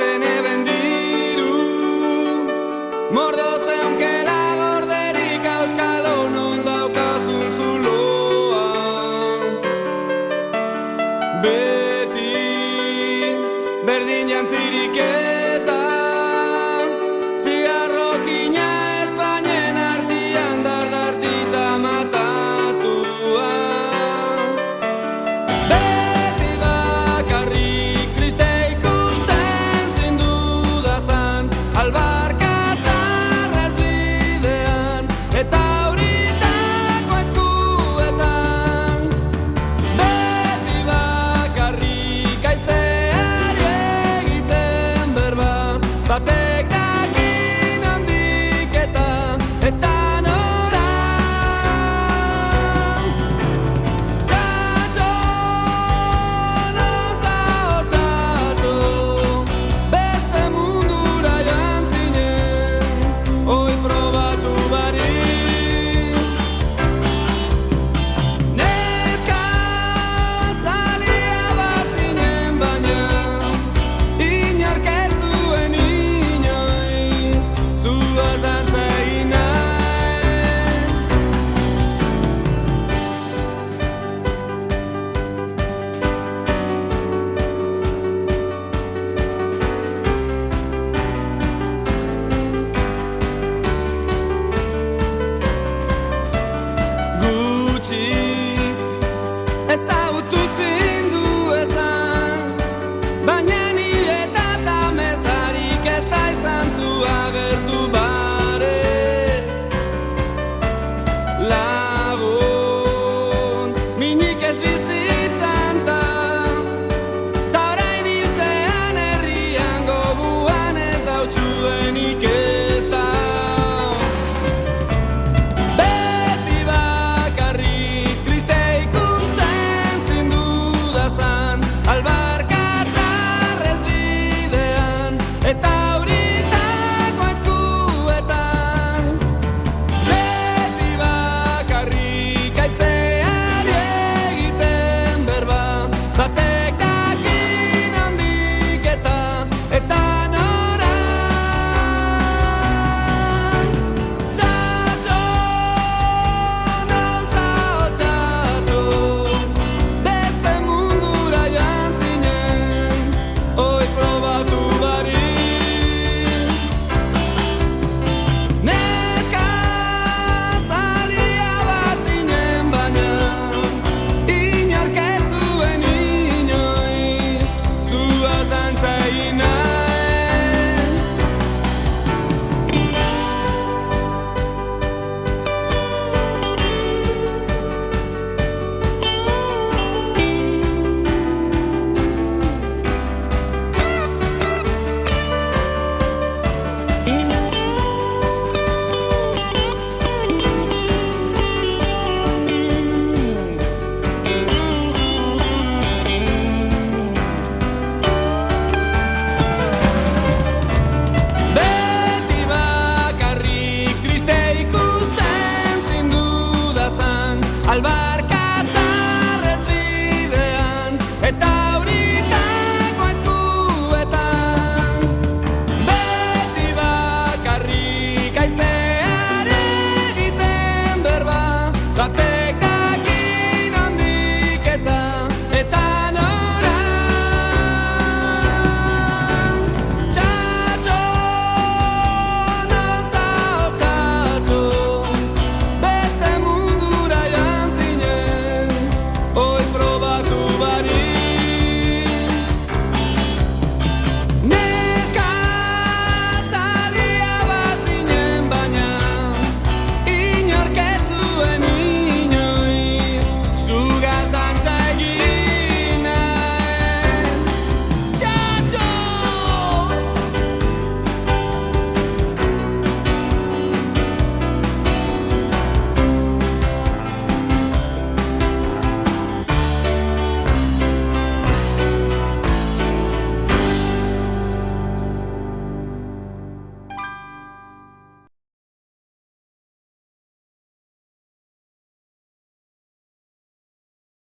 baten eben diru mordo zeunkela gorderik auskalo non daukazun zuloa beti berdin jantzirik eta zigarrokina Espainien artian dardartita matatua beti bakarrik triste ikusten zindudazan albarkazarrez bidean eta auritako eskuetan beti bakarrik aizeari egiten berba batek dakin handik eta norantz txatxo nozao txatxo beste mundura joan zinen hoi probatu barik neska zalia bazinen baina inork ez zuen inoiz zuaz dantza egin nahi gutxi ezagutu zindu ezan baina nire eta mezarik ez da izan zu agertu bare lagun minik ez bizitzan ta orain hiltzean herrian goguan ez dautxuenik ez da beti bakarrik triste ikusten zindudazan albarkazarrez bidean eta auritako eskuetan beti bakarrik aizeari egiten berba batek dakin handik eta norantz txatxo nozao txatxo beste mundura joan zinen hoi probatu barik neska zalia bazinen baina inork ez zuen inoiz zuaz dantza egin nahi beti bakarrik triste ikusten zindudazan albar